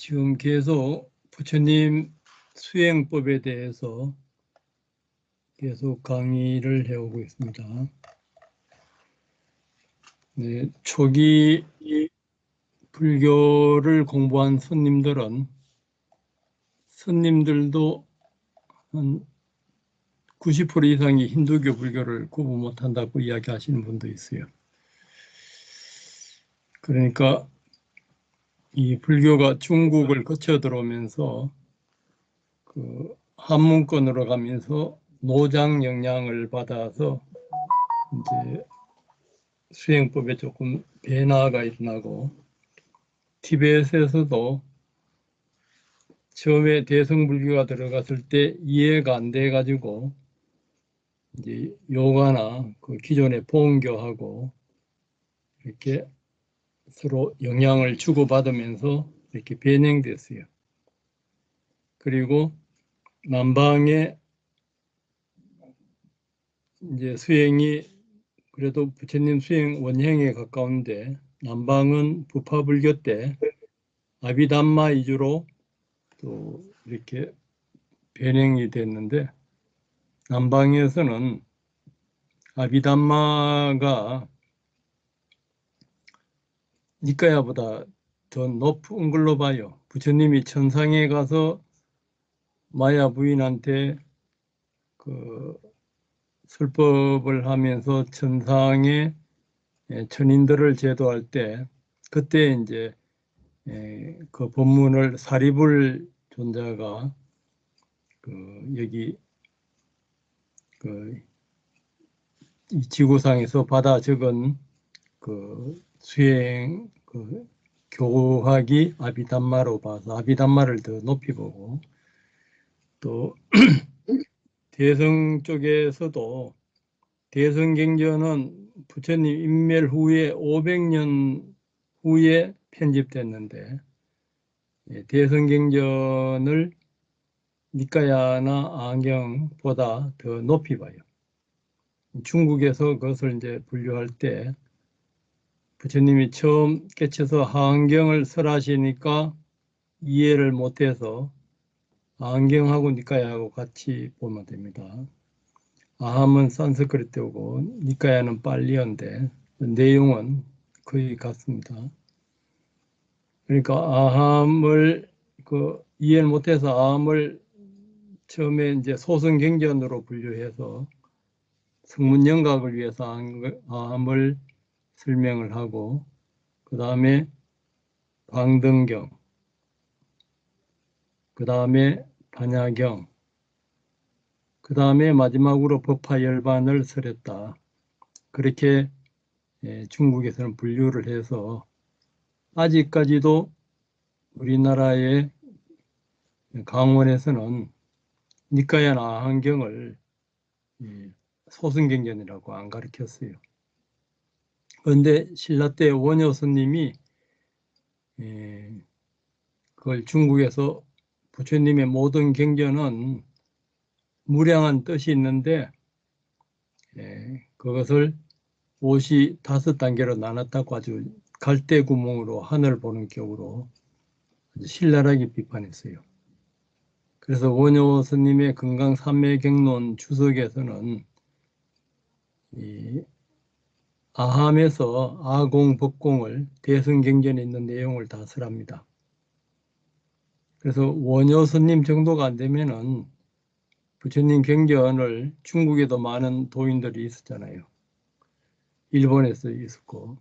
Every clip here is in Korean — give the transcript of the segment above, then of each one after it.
지금 계속 부처님 수행법에 대해서 계속 강의를 해오고 있습니다. 네, 초기 불교를 공부한 스님들도 한 90% 이상이 힌두교 불교를 구분 못한다고 이야기하시는 분도 있어요. 그러니까 이 불교가 중국을 거쳐 들어오면서 그 한문권으로 가면서 노장 영향을 받아서 이제 수행법에 조금 변화가 일어나고, 티베트에서도 처음에 대성불교가 들어갔을 때 이해가 안 돼 가지고 이제 요가나 그 기존의 보온교하고 이렇게 서로 영향을 주고받으면서 이렇게 변형됐어요. 그리고 남방의 이제 수행이 그래도 부처님 수행 원형에 가까운데, 남방은 부파불교 때 아비담마 위주로 또 이렇게 변형이 됐는데, 남방에서는 아비담마가 니까야보다 더 높은 걸로 봐요. 부처님이 천상에 가서 마야 부인한테 그 설법을 하면서 천상에 천인들을 제도할 때, 그때 이제 그 법문을 사리불 존자가 여기 이 지구상에서 받아 적은 그 수행 교학이 아비담마로 봐서 아비담마를 더 높이 보고, 또 대성 쪽에서도 대성경전은 부처님 인멸 후에 500년 후에 편집됐는데, 대성경전을 니까야나 안경보다 더 높이 봐요. 중국에서 그것을 이제 분류할 때 부처님이 처음 깨쳐서 하안경을 설하시니까 이해를 못해서 아한경하고 니까야하고 같이 보면 됩니다. 아함은 산스크리트어고 니까야는 빨리어인데 내용은 거의 같습니다. 그러니까 아함을 이해를 못해서 아함을 처음에 이제 소승경전으로 분류해서 성문영각을 위해서 아함을 설명을 하고, 그 다음에 광등경, 그 다음에 반야경, 그 다음에 마지막으로 법화열반을 설했다. 그렇게 중국에서는 분류를 해서 아직까지도 우리나라의 강원에서는 니까야 아한경을 소승경전이라고 안 가르쳤어요. 그런데 신라 때 원효 스님이 그걸 중국에서 부처님의 모든 경전은 무량한 뜻이 있는데 그것을 55단계로 나눴다고 아주 갈대구멍으로 하늘 보는 격으로 아주 신랄하게 비판했어요. 그래서 원효 스님의 금강산매경론 주석에서는 이 아함에서 아공, 법공을 대승경전에 있는 내용을 다 설합니다. 그래서 원효 스님 정도가 안 되면은 부처님 경전을 중국에도 많은 도인들이 있었잖아요. 일본에서 있었고.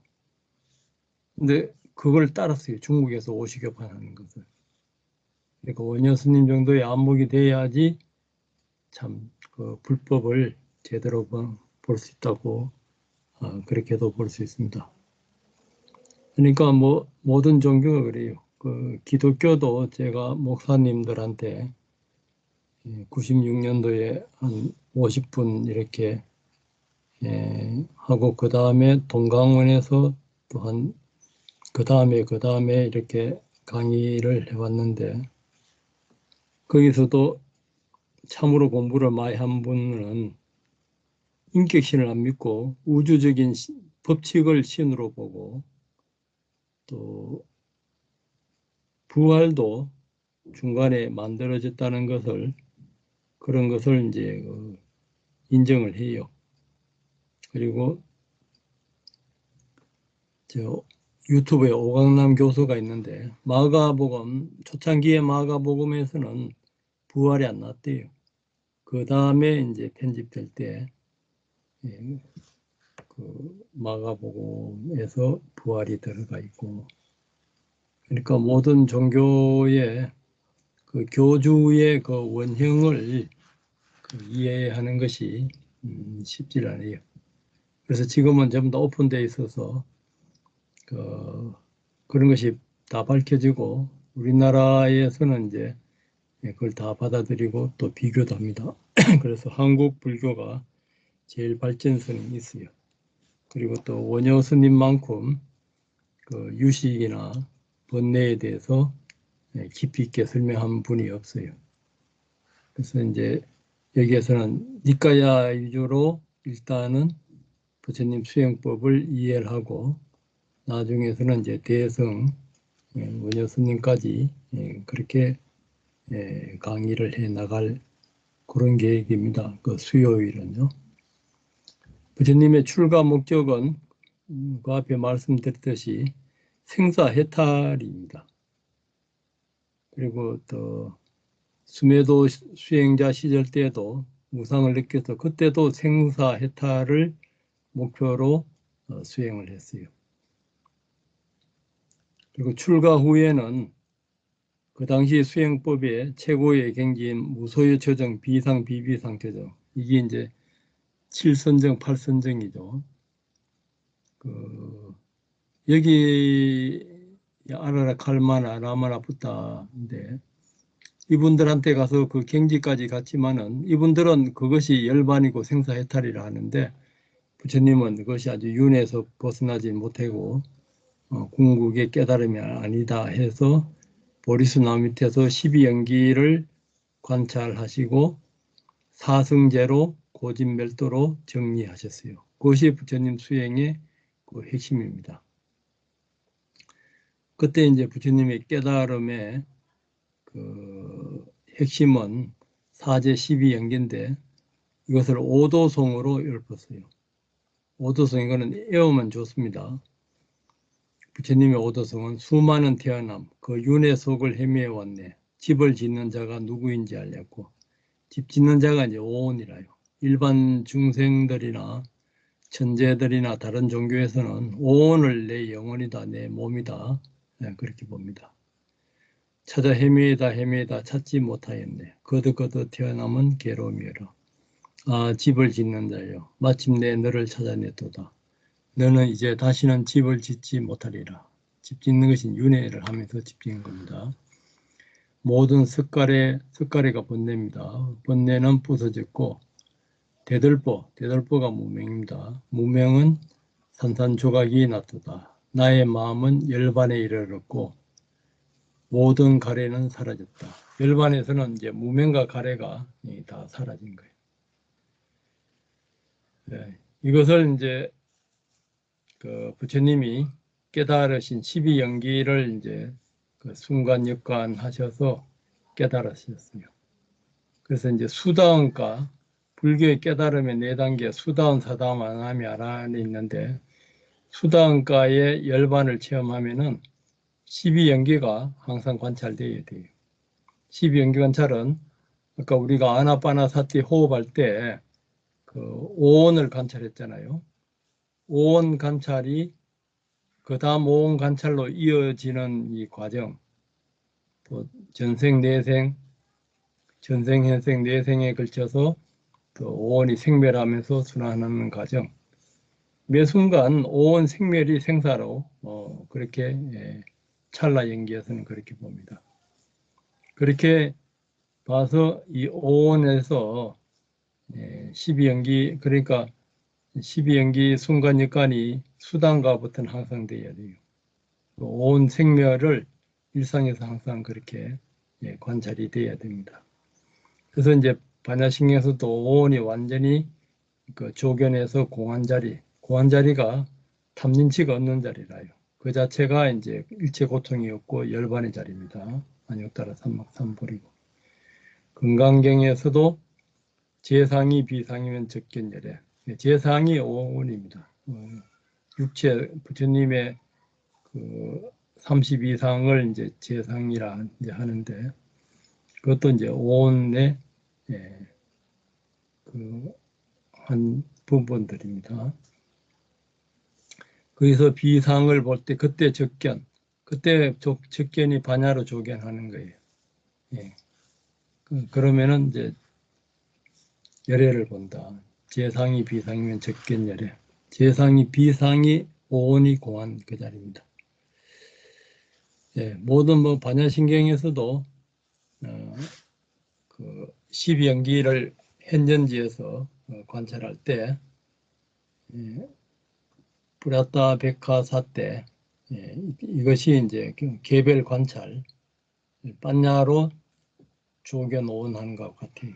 근데 그걸 따랐어요. 중국에서 오시교판하는 것을. 그러니까 원효 스님 정도의 안목이 돼야지 참 그 불법을 제대로 볼 수 있다고 그렇게도 볼 수 있습니다. 그러니까 뭐 모든 종교가 그래요. 그 기독교도 제가 목사님들한테 96년도에 한 50분 이렇게 하고, 그 다음에 동강원에서 또 한 그 다음에 이렇게 강의를 해왔는데, 거기서도 참으로 공부를 많이 한 분은 인격신을 안 믿고 우주적인 법칙을 신으로 보고, 또 부활도 중간에 만들어졌다는 것을, 그런 것을 이제 인정을 해요. 그리고 저 유튜브에 오강남 교수가 있는데, 마가복음, 초창기의 마가복음에서는 부활이 안 났대요. 그 다음에 이제 편집될 때, 그 마가복음에서 부활이 들어가 있고, 그러니까 모든 종교의 그 교주의 그 원형을 이해하는 것이 쉽지 않아요. 그래서 지금은 전부 다 오픈되어 있어서 그런 것이 다 밝혀지고, 우리나라에서는 이제 그걸 다 받아들이고 또 비교도 합니다. 그래서 한국 불교가 제일 발전성이 있어요. 그리고 또 원효 스님만큼 그 유식이나 번뇌에 대해서 깊이 있게 설명한 분이 없어요. 그래서 이제 여기에서는 니까야 위주로 일단은 부처님 수행법을 이해를 하고, 나중에서는 이제 대성 원효 스님까지 그렇게 강의를 해 나갈 그런 계획입니다. 그 수요일은요. 부처님의 출가 목적은 그 앞에 말씀드렸듯이 생사해탈입니다. 그리고 또 수매도 수행자 시절 때도 무상을 느껴서 그때도 생사해탈을 목표로 수행을 했어요. 그리고 출가 후에는 그 당시 수행법의 최고의 경지인 무소유 처정, 비상, 비비상 처정, 이게 이제 7선정, 8선정이죠. 여기 아라라 칼마나 라마나 붓다인데, 이분들한테 가서 그 경지까지 갔지만은 이분들은 그것이 열반이고 생사해탈이라 하는데, 부처님은 그것이 아주 윤에서 벗어나지 못하고 궁극의 깨달음이 아니다 해서 보리수나무 밑에서 12연기를 관찰하시고 사승제로 고진멸도로 정리하셨어요. 그것이 부처님 수행의 그 핵심입니다. 그때 이제 부처님의 깨달음의 그 핵심은 사제 12연기인데, 이것을 오도송으로 읊었어요. 오도송, 이거는 외우면 좋습니다. 부처님의 오도송은 수많은 태어남, 그 윤회 속을 헤매왔네. 집을 짓는 자가 누구인지 알렸고, 집 짓는 자가 이제 오온이라요. 일반 중생들이나 천재들이나 다른 종교에서는 오온을 내 영혼이다, 내 몸이다, 그렇게 봅니다. 찾아 헤매다 찾지 못하였네. 거듭 태어남은 괴로움이라. 아, 집을 짓는 자여, 마침내 너를 찾아냈도다. 너는 이제 다시는 집을 짓지 못하리라. 집 짓는 것은 윤회를 하면서 집 짓는 겁니다. 모든 습가래가 번뇌입니다. 번뇌는 부서졌고, 대들보가 무명입니다. 무명은 산산조각이 낫도다. 나의 마음은 열반에 이르렀고 모든 가래는 사라졌다. 열반에서는 이제 무명과 가래가 다 사라진 거예요. 네, 이것을 이제 그 부처님이 깨달으신 12연기를 이제 그 순간역관 하셔서 깨달으셨어요. 그래서 이제 수다원가, 불교의 깨달음의 4단계, 수다원, 사다원, 아나미, 아라한이 있는데, 수다원가의 열반을 체험하면은 12연기가 항상 관찰되어야 돼요. 12연기 관찰은 아까 우리가 아나파나사티 호흡할 때 그 오온을 관찰했잖아요. 오온 관찰이 그 다음 오온 관찰로 이어지는 이 과정, 또 전생, 현생, 내생에 걸쳐서 또 오온이 생멸하면서 순환하는 과정, 매 순간 오온 생멸이 생사로 그렇게 찰나 연기에서는 그렇게 봅니다. 그렇게 봐서 이 오온에서 12연기, 그러니까 12연기 순간역관이 수단과부터는 항상 돼야 돼요. 오온 생멸을 일상에서 항상 그렇게 관찰이 돼야 됩니다. 그래서 이제 반야신경에서도 오온이 완전히 그 조견에서 공한 자리가 탐진치가 없는 자리라요. 그 자체가 이제 일체 고통이었고 열반의 자리입니다. 안욕따라 삼막삼보리고. 금강경에서도 제상이 비상이면 적견열애. 제상이 오온입니다. 육체 부처님의 그 32상을 이제 제상이라 이제 하는데 그것도 이제 오온의 그 한 부분들입니다. 거기서 비상을 볼 때 그때 적견, 그때 적견이 반야로 조견하는 거예요. 예. 그러면은 이제 열애를 본다. 제상이 비상이면 적견열애. 제상이 비상이 오온이 공한 그 자리입니다. 예, 모든 뭐 반야신경에서도 그 12연기를 현전지에서 관찰할 때 브라타 백화 사때 이것이 이제 개별 관찰 반야로 조견 오온하는 것 같아요.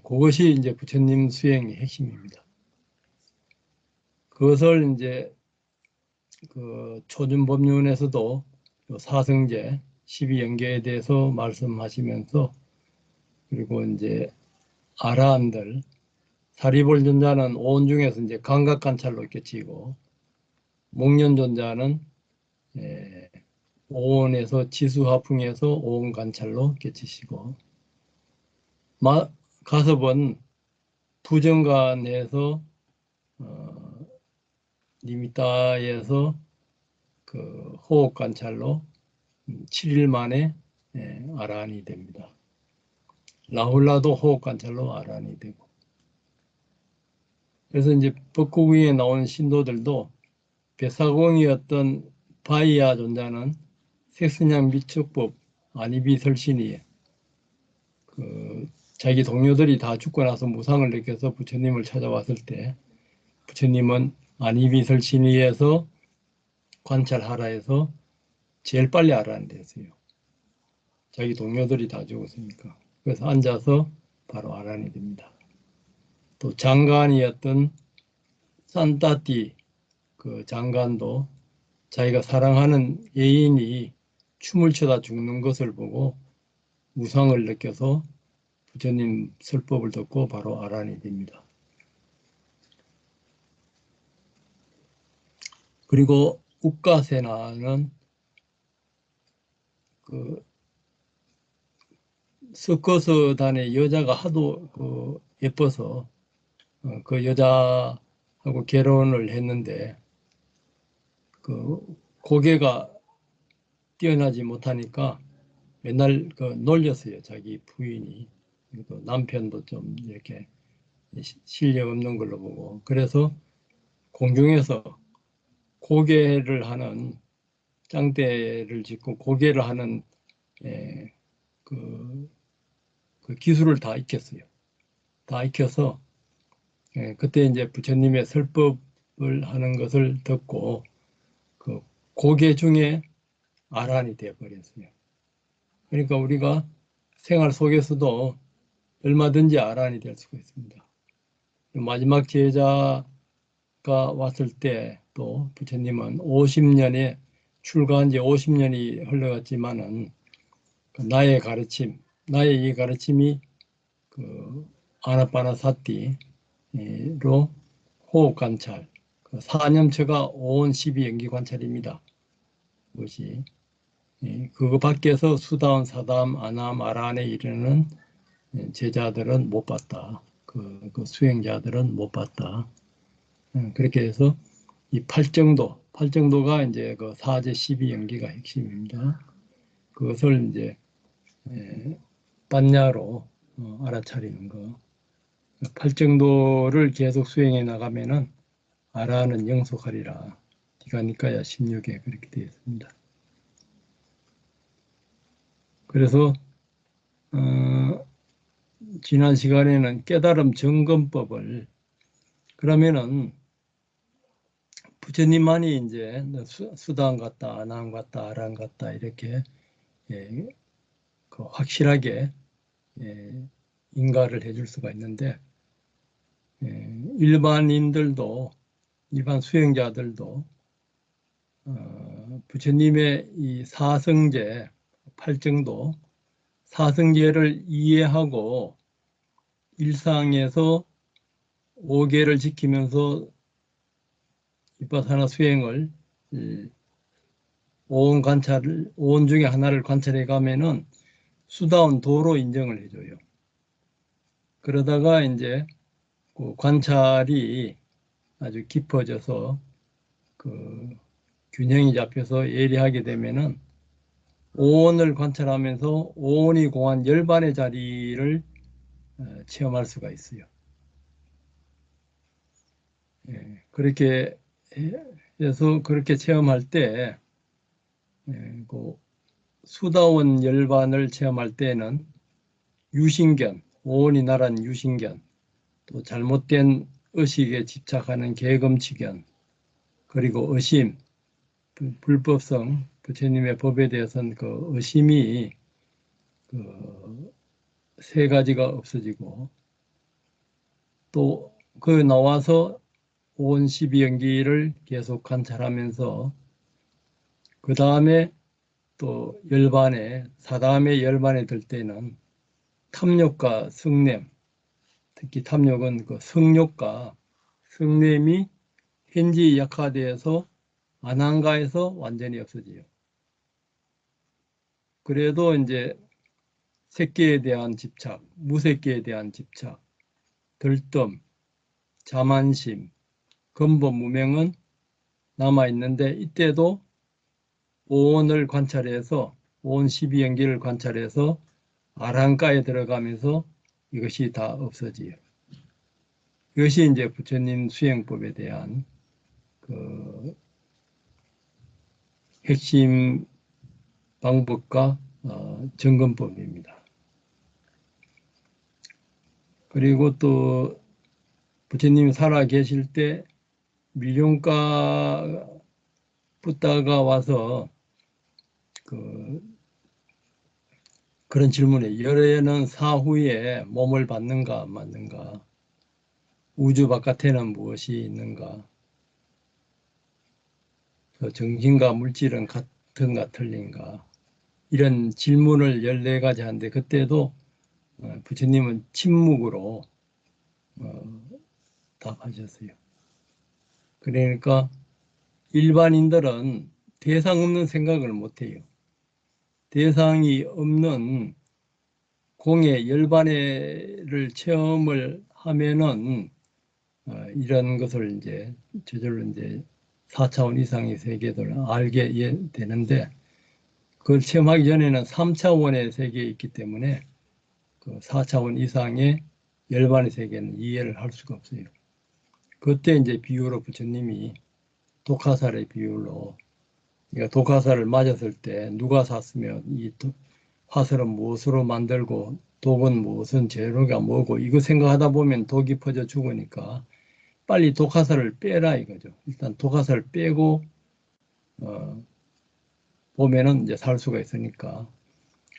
그것이 이제 부처님 수행의 핵심입니다. 그것을 이제 그 초준법륜에서도 사성제 12연계에 대해서 말씀하시면서 그리고 이제 아라한들 사리볼존자는 오온 중에서 이제 감각관찰로 깨치고 목련존자는 오온에서 지수화풍에서 오온 관찰로 깨치시고 가섭은 부정관에서 니미타에서 그 호흡 관찰로 7일 만에 아라한이 됩니다. 라훌라도 호흡 관찰로 아라한이 되고 그래서 이제 법구경에 나오는 신도들도 뱃사공이었던 바이야 존자는 색선양 미축법 아니비설신이 그 자기 동료들이 다 죽고 나서 무상을 느껴서 부처님을 찾아왔을 때 부처님은 아니비설신이에서 관찰하라 해서 제일 빨리 아라한이 됐어요. 자기 동료들이 다 죽었으니까. 그래서 앉아서 바로 아라한이 됩니다. 또 장관이었던 산타띠 그 장관도 자기가 사랑하는 예인이 춤을 춰다 죽는 것을 보고 무상을 느껴서 부처님 설법을 듣고 바로 아라한이 됩니다. 그리고 우가세나는 그 서커스단의 여자가 하도 그 예뻐서 그 여자하고 결혼을 했는데 그 고개가 뛰어나지 못하니까 맨날 그 놀렸어요. 자기 부인이. 그리고 남편도 좀 이렇게 실력 없는 걸로 보고 그래서 공중에서 고개를 하는 짱대를 짓고 고개를 하는 그 기술을 다 익혔어요. 다 익혀서 그때 이제 부처님의 설법을 하는 것을 듣고 그 고개 중에 아라한이 되어버렸어요. 그러니까 우리가 생활 속에서도 얼마든지 아라한이 될 수가 있습니다. 마지막 제자가 왔을 때 또 부처님은 50년에 출가한 지 50년이 흘러갔지만은 나의 가르침, 나의 이 가르침이 그 아나파나사티로 호흡 관찰, 그 사념처가 온 12연기 관찰입니다. 그것이 그거 밖에서 수다운 사담, 아남, 아란에 이르는 제자들은 못 봤다. 그 수행자들은 못 봤다. 그렇게 해서 이 팔정도가 이제 그 사제 12연기가 핵심입니다. 그것을 이제 반야로 알아차리는 거. 팔정도를 계속 수행해 나가면은 아라한은 영속하리라. 디가니까야 16에 그렇게 되어 있습니다. 그래서 지난 시간에는 깨달음 점검법을 그러면은 부처님만이 이제 수단 같다, 아난 같다, 아란 같다 이렇게 그 확실하게 인가를 해줄 수가 있는데 일반인들도 일반 수행자들도 부처님의 이 사성제, 팔정도, 사성제를 이해하고 일상에서 5계를 지키면서 비파사나 수행을 오온 관찰을, 오온 중에 하나를 관찰해 가면은 수다운 도로 인정을 해줘요. 그러다가 이제 그 관찰이 아주 깊어져서 그 균형이 잡혀서 예리하게 되면은 오온을 관찰하면서 오온이 공한 열반의 자리를 체험할 수가 있어요. 예, 그렇게 해서 그렇게 체험할 때 그 수다원 열반을 체험할 때는 유신견, 오온이 나란 유신견, 또 잘못된 의식에 집착하는 계금치견, 그리고 의심, 불법성, 부처님의 법에 대해서는 그 의심이 그 세 가지가 없어지고, 또 그 나와서 온 12연기를 계속 관찰하면서 그 다음에 또 열반에, 사다음에 열반에 들 때는 탐욕과 성냄, 특히 탐욕은 그 성욕과 성냄이 현지 약화되어서 안한가에서 완전히 없어져요. 그래도 이제 색계에 대한 집착, 무색계에 대한 집착, 들뜸, 자만심, 근본 무명은 남아있는데 이때도 오온을 관찰해서 오온 12연기를 관찰해서 아랑가에 들어가면서 이것이 다 없어져요. 이것이 이제 부처님 수행법에 대한 그 핵심 방법과 점검법입니다. 그리고 또 부처님이 살아 계실 때 밀용가 붓다가 와서 그런 질문에 열애는 사후에 몸을 받는가 안 받는가, 우주 바깥에는 무엇이 있는가, 정신과 물질은 같은가 틀린가, 이런 질문을 14가지 하는데 그때도 부처님은 침묵으로 답하셨어요. 그러니까 일반인들은 대상 없는 생각을 못해요. 대상이 없는 공의 열반회를 체험을 하면은 이런 것을 이제 저절로 이제 4차원 이상의 세계들을 알게 되는데, 그걸 체험하기 전에는 3차원의 세계에 있기 때문에 그 4차원 이상의 열반의 세계는 이해를 할 수가 없어요. 그때 이제 비유로 부처님이 독화살의 비유로, 그러니까 독화살을 맞았을 때 누가 샀으면 이 화살은 무엇으로 만들고 독은 무슨 재료가 뭐고 이거 생각하다 보면 독이 퍼져 죽으니까 빨리 독화살을 빼라 이거죠. 일단 독화살을 빼고 보면은 이제 살 수가 있으니까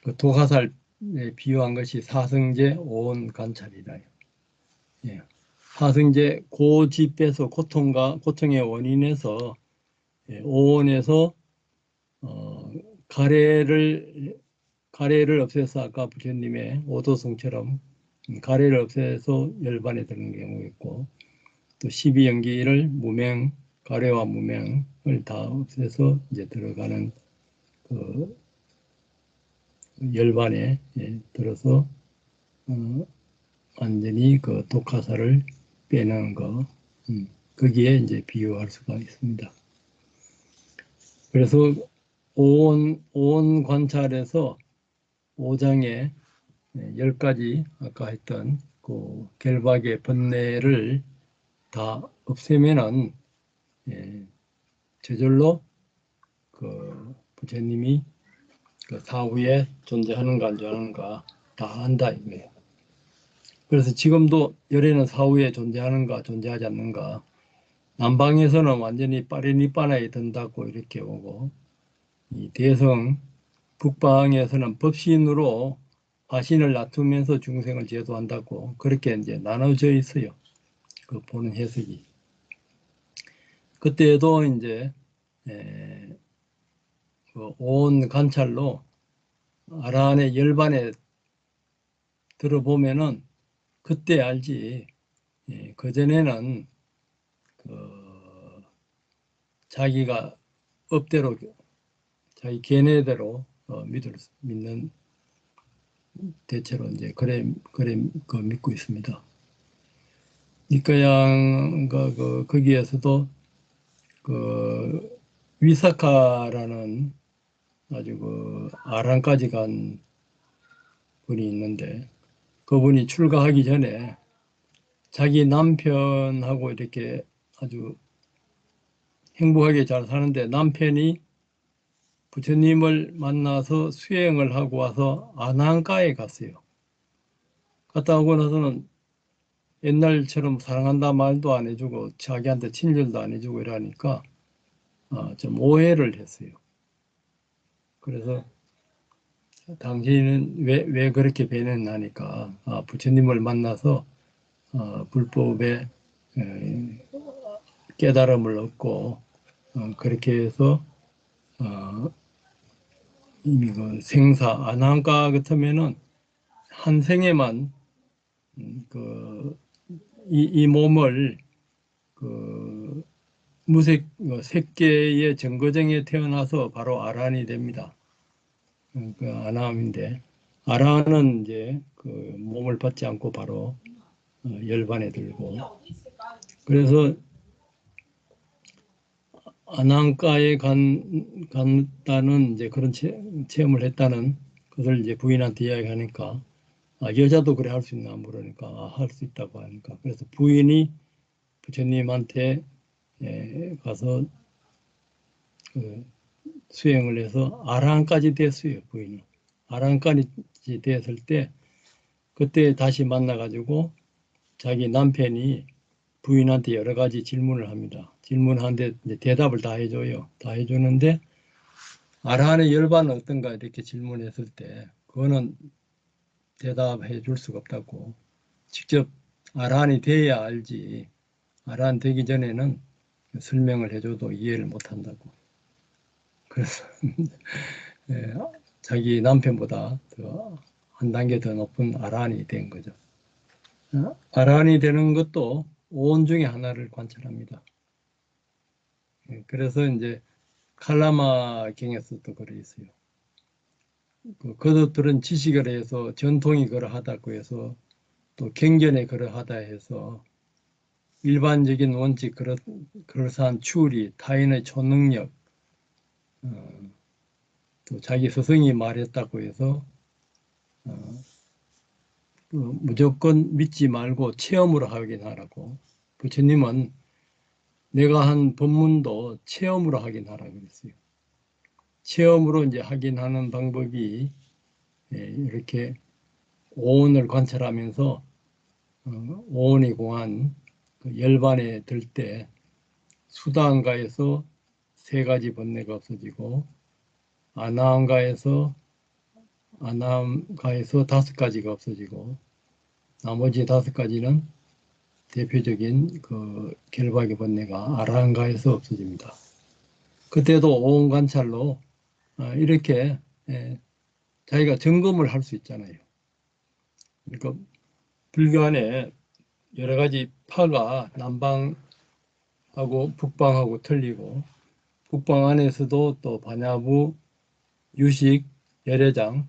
그 독화살에 비유한 것이 사성제 오온 관찰이다. 예. 사성제 고집에서 고통의 원인에서 오온에서 가래를 없애서 아까 부처님의 오도성처럼 가래를 없애서 열반에 드는 경우 있고, 또 12연기를 무명, 가래와 무명을 다 없애서 이제 들어가는 그 열반에 들어서 완전히 그 독화살을 빼는 거, 거기에 이제 비유할 수가 있습니다. 그래서 오온 관찰에서 5장의 10가지 아까 했던 그 결박의 번뇌를 다 없애면은 저절로 그 부처님이 그 사후에 존재하는가 안 존재하는가 다 안다 이거예요. 그래서 지금도 열애는 사후에 존재하는가 존재하지 않는가, 남방에서는 완전히 빠레니빠나에 든다고 이렇게 오고, 이 대성 북방에서는 법신으로 화신을 놔두면서 중생을 제도한다고 그렇게 이제 나눠져 있어요. 그 보는 해석이. 그때도 이제 온 관찰로 아라한의 열반에 들어보면은 그때 알지. 예, 그전에는 자기가 업대로 자기 견해대로 믿는 대체로 이제 그래 믿고 있습니다. 니카양과 거기에서도 위사카라는 아주 아란까지 간 분이 있는데 그분이 출가하기 전에 자기 남편하고 이렇게 아주 행복하게 잘 사는데 남편이 부처님을 만나서 수행을 하고 와서 아난가에 갔어요. 갔다 오고 나서는 옛날처럼 사랑한다 말도 안 해주고 자기한테 친절도 안 해주고 이러니까 좀 오해를 했어요. 그래서 당신은 왜 그렇게 변했나니까 부처님을 만나서 불법의 깨달음을 얻고 그렇게 해서 이미 그 생사 아난가 같으면은 한 생에만 이 몸을 무색 색계의 정거정에 태어나서 바로 아란이 됩니다. 그 아나함인데 아란은 이제 그 몸을 받지 않고 바로 열반에 들고 그래서 아난가에 간다는 이제 그런 체험을 했다는 것을 이제 부인한테 이야기하니까 여자도 그래 할 수 있나 물으니까 할 수 있다고 하니까 그래서 부인이 부처님한테 가서 수행을 해서 아라한까지 됐어요. 부인은 아라한까지 됐을 때 그때 다시 만나가지고 자기 남편이 부인한테 여러 가지 질문을 합니다. 질문하는데 대답을 다 해줘요. 다 해주는데 아라한의 열반은 어떤가 이렇게 질문했을 때 그거는 대답해 줄 수가 없다고 직접 아라한이 돼야 알지 아라한 되기 전에는 설명을 해줘도 이해를 못한다고 그래서 자기 남편보다 한 단계 더 높은 아라한이 된 거죠. 아라한이 되는 것도 오온 중에 하나를 관찰합니다. 그래서 이제 칼라마 경에서도 그래 있어요. 그것들은 지식을 해서 전통이 그러하다고 해서 또 경전에 그러하다 해서 일반적인 원칙 그럴싸한 추리, 타인의 초능력 또 자기 스승이 말했다고 해서 무조건 믿지 말고 체험으로 확인하라고 부처님은 내가 한 법문도 체험으로 확인하라고 그랬어요. 체험으로 이제 확인하는 방법이 이렇게 오온을 관찰하면서 오온이 공한 그 열반에 들 때 수다한가에서 3가지 번뇌가 없어지고 아나한가에서 5가지가 없어지고 나머지 5가지는 대표적인 그 결박의 번뇌가 아라한가에서 없어집니다. 그때도 오온 관찰로 이렇게 자기가 점검을 할 수 있잖아요. 그러니까 불교 안에 여러 가지 파가 남방하고 북방하고 틀리고 북방 안에서도 또 반야부, 유식, 열애장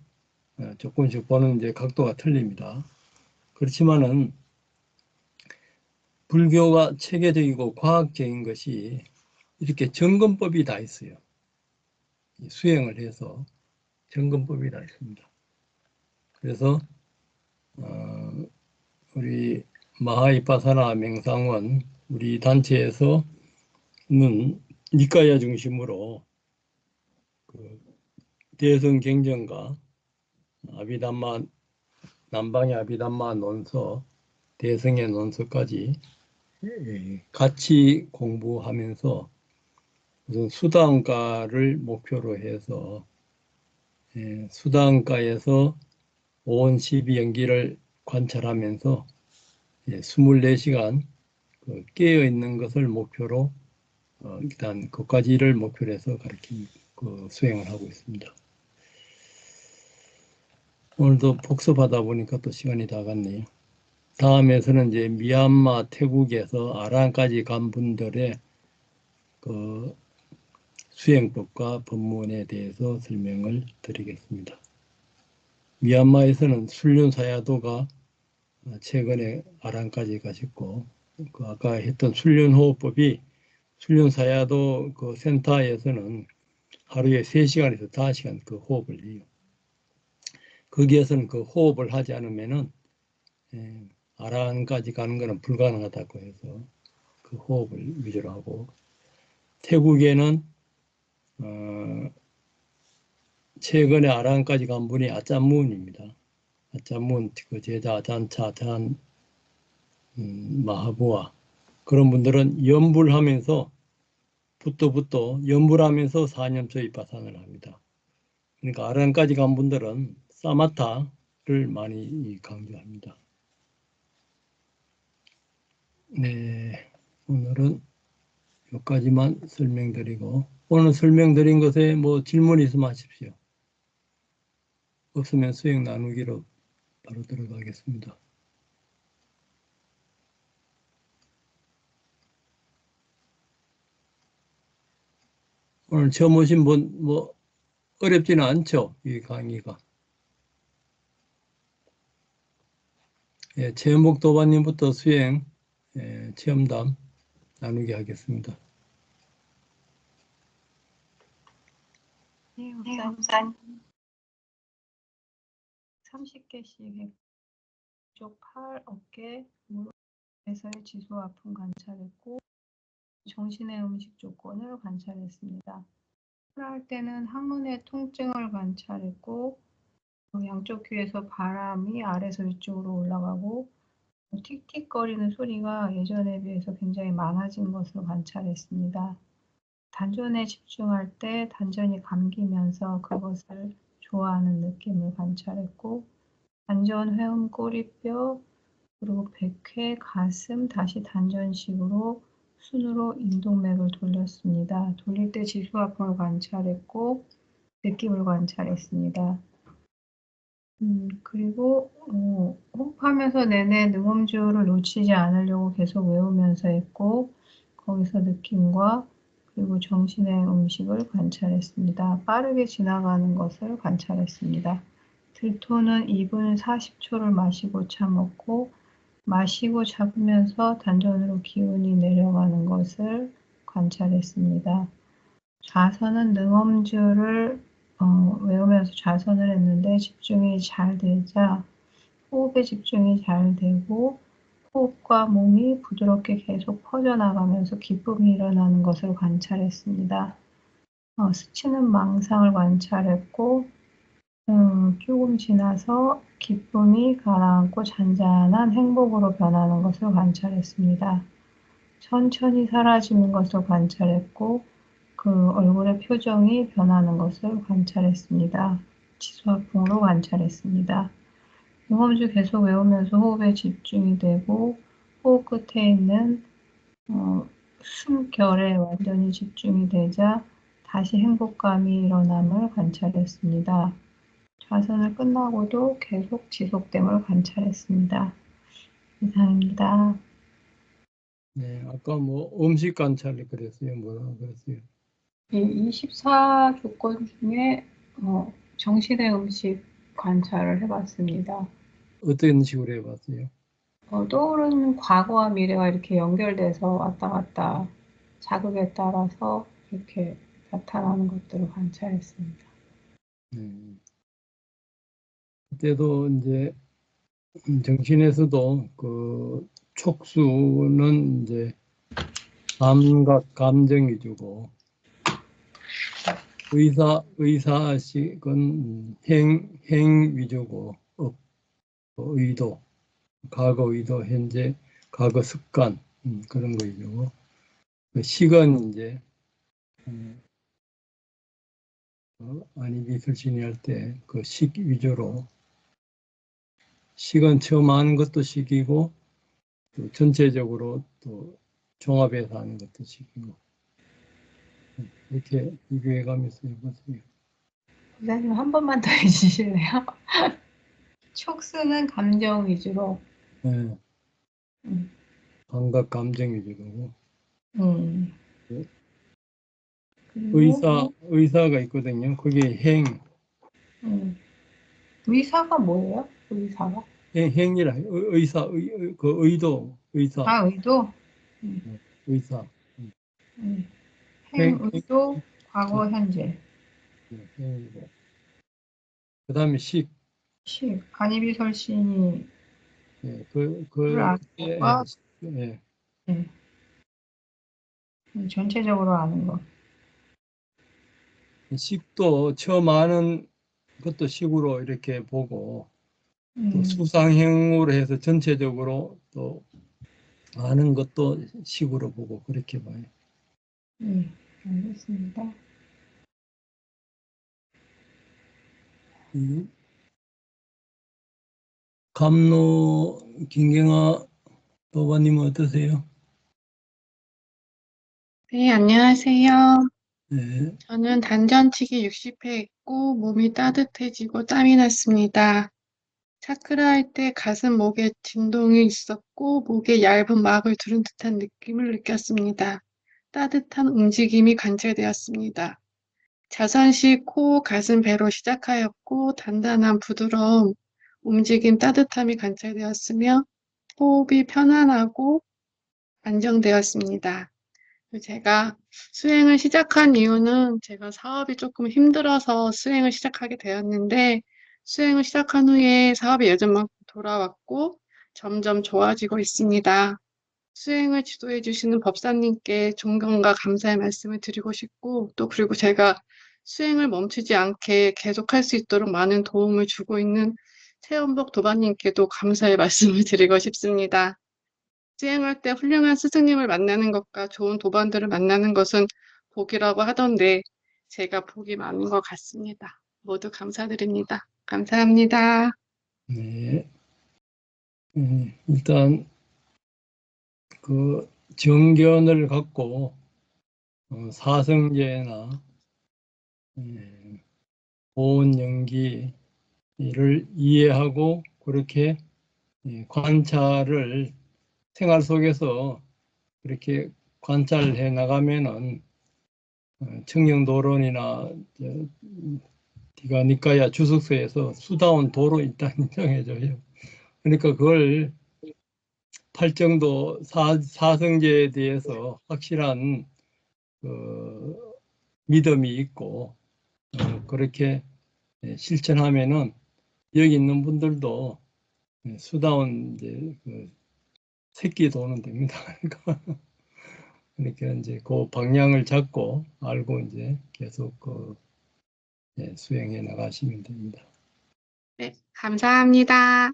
조금씩 보는 이제 각도가 틀립니다. 그렇지만은 불교가 체계적이고 과학적인 것이 이렇게 점검법이 다 있어요. 수행을 해서 점검법이 다 있습니다. 그래서 우리 마하이파사나 명상원 우리 단체에서는 니카야 중심으로 그 대성경전과 아비담마 남방의 아비담마 논서 대성의 논서까지 같이 공부하면서 무슨 수다원가를 목표로 해서 수다원가에서 오온 12연기를 관찰하면서 24시간 깨어있는 것을 목표로 일단 그까지를 목표로 해서 가르칩니다. 그 수행을 하고 있습니다. 오늘도 복습하다 보니까 또 시간이 다 갔네요. 다음에서는 이제 미얀마, 태국에서 아란까지 간 분들의 그 수행법과 법문에 대해서 설명을 드리겠습니다. 미얀마에서는 순륜사야도가 최근에 아란까지 가셨고, 그 아까 했던 순륜호흡법이 순륜사야도 그 센터에서는 하루에 3시간에서 5시간 그 호흡을 해요. 거기에서는 그 호흡을 하지 않으면은 아란까지 가는 것은 불가능하다고 해서 그 호흡을 위주로 하고, 태국에는 최근에 아란까지 간 분이 아짠문입니다. 아짠문 그 제자 아잔차 잔 마하부아, 그런 분들은 연불하면서 붓도 연불하면서 4년째 입바산을 합니다. 그러니까 아란까지 간 분들은 사마타를 많이 강조합니다. 네, 오늘은 여기까지만 설명드리고, 오늘 설명드린 것에 뭐 질문 있으면 하십시오. 없으면 수행 나누기로 바로 들어가겠습니다. 오늘 처음 오신 분 뭐 어렵지는 않죠, 이 강의가. 예, 최연복 도반님부터 수행 체험담 나누게 하겠습니다. 네, 목사님. 30개씩 쪽 팔, 어깨, 무릎에서의 지수 아픔 관찰했고 정신의 음식 조건을 관찰했습니다. 할 때는 항문의 통증을 관찰했고 양쪽 귀에서 바람이 아래서 위쪽으로 올라가고 틱틱거리는 소리가 예전에 비해서 굉장히 많아진 것을 관찰했습니다. 단전에 집중할 때 단전이 감기면서 그것을 좋아하는 느낌을 관찰했고 단전, 회음, 꼬리뼈, 그리고 백회, 가슴, 다시 단전식으로 순으로 인동맥을 돌렸습니다. 돌릴 때 지수 아픔을 관찰했고 느낌을 관찰했습니다. 그리고 호흡하면서 내내 능엄주를 놓치지 않으려고 계속 외우면서 했고 거기서 느낌과 그리고 정신의 음식을 관찰했습니다. 빠르게 지나가는 것을 관찰했습니다. 들토는 2분 40초를 마시고 참았고 마시고 잡으면서 단전으로 기운이 내려가는 것을 관찰했습니다. 좌선은 능엄주를 외우면서 좌선을 했는데 집중이 잘 되자 호흡에 집중이 잘 되고 호흡과 몸이 부드럽게 계속 퍼져나가면서 기쁨이 일어나는 것을 관찰했습니다. 스치는 망상을 관찰했고 조금 지나서 기쁨이 가라앉고 잔잔한 행복으로 변하는 것을 관찰했습니다. 천천히 사라지는 것을 관찰했고 그 얼굴의 표정이 변하는 것을 관찰했습니다. 지수화풍으로 관찰했습니다. 응엄주 계속 외우면서 호흡에 집중이 되고 호흡 끝에 있는 숨결에 완전히 집중이 되자 다시 행복감이 일어남을 관찰했습니다. 좌선을 끝나고도 계속 지속됨을 관찰했습니다. 이상입니다. 네, 아까 뭐 음식 관찰이 그랬어요. 뭐라 그랬어요? 24조건 중에 정신의 음식 관찰을 해봤습니다. 어떤 식으로 해봤어요? 떠오르는 과거와 미래가 이렇게 연결돼서 왔다 갔다 자극에 따라서 이렇게 나타나는 것들을 관찰했습니다. 그때도 이제 정신에서도 그 촉수는 이제 감각, 감정 위주고 의사식은 행 위주고 의도, 과거 의도, 현재 과거 습관 그런 거 위주고 식은 이제 아니비설신이 할 때 그 식 위주로 식은 처음 하는 것도 식이고 또 전체적으로 또 종합해서 하는 것도 식이고 이렇게 비교해 가면서 해보세요. 부사님 한 번만 더 해주실래요? 촉수는 감정 위주로. 네, 음, 감각 감정 위주로. 음. 네, 그리고 의사가 있거든요. 그게 음. 의사가 뭐예요? 의사가? 행이라, 의사, 그 의도, 의사, 아, 의도? 음, 의사. 음. 행, 행, 의도, 과거, 현재. 행이고. 그 다음에 식, 안이비설신이 예, 를 아는 그때, 것과 예, 네, 전체적으로 아는 것. 식도 처음 아는 것도 식으로 이렇게 보고, 또 음, 수상행으로 해서 전체적으로 또 아는 것도 식으로 보고 그렇게 봐요. 네, 알겠습니다. 이 감로 김경아 도반님은 어떠세요? 네, 안녕하세요. 네, 저는 단전치기 60회 했고 몸이 따뜻해지고 땀이 났습니다. 차크라 할 때 가슴 목에 진동이 있었고 목에 얇은 막을 두른 듯한 느낌을 느꼈습니다. 따뜻한 움직임이 관찰되었습니다. 자선식 코, 가슴, 배로 시작하였고 단단한 부드러움, 움직임, 따뜻함이 관찰되었으며 호흡이 편안하고 안정되었습니다. 제가 수행을 시작한 이유는 제가 사업이 조금 힘들어서 수행을 시작하게 되었는데 수행을 시작한 후에 사업이 예전만큼 돌아왔고 점점 좋아지고 있습니다. 수행을 지도해 주시는 법사님께 존경과 감사의 말씀을 드리고 싶고 또 그리고 제가 수행을 멈추지 않게 계속할 수 있도록 많은 도움을 주고 있는 최원복 도반님께도 감사의 말씀을 드리고 싶습니다. 수행할 때 훌륭한 스승님을 만나는 것과 좋은 도반들을 만나는 것은 복이라고 하던데 제가 복이 많은 것 같습니다. 모두 감사드립니다. 감사합니다. 네. 일단 그 정견을 갖고 사성제나 보온 연기를 이해하고 그렇게 관찰을 생활 속에서 그렇게 관찰해 나가면은 청정도론이나 디가니까야 주석서에서 수다원 도로 일단 인정해줘요. 그러니까 그걸 팔정도 사성제에 대해서 확실한 그 믿음이 있고 그렇게 실천하면은 여기 있는 분들도 수다원 이제 그 새끼 도는 됩니다. 그러니까 이제 그 방향을 잡고 알고 이제 계속 수행해 나가시면 됩니다. 네, 감사합니다.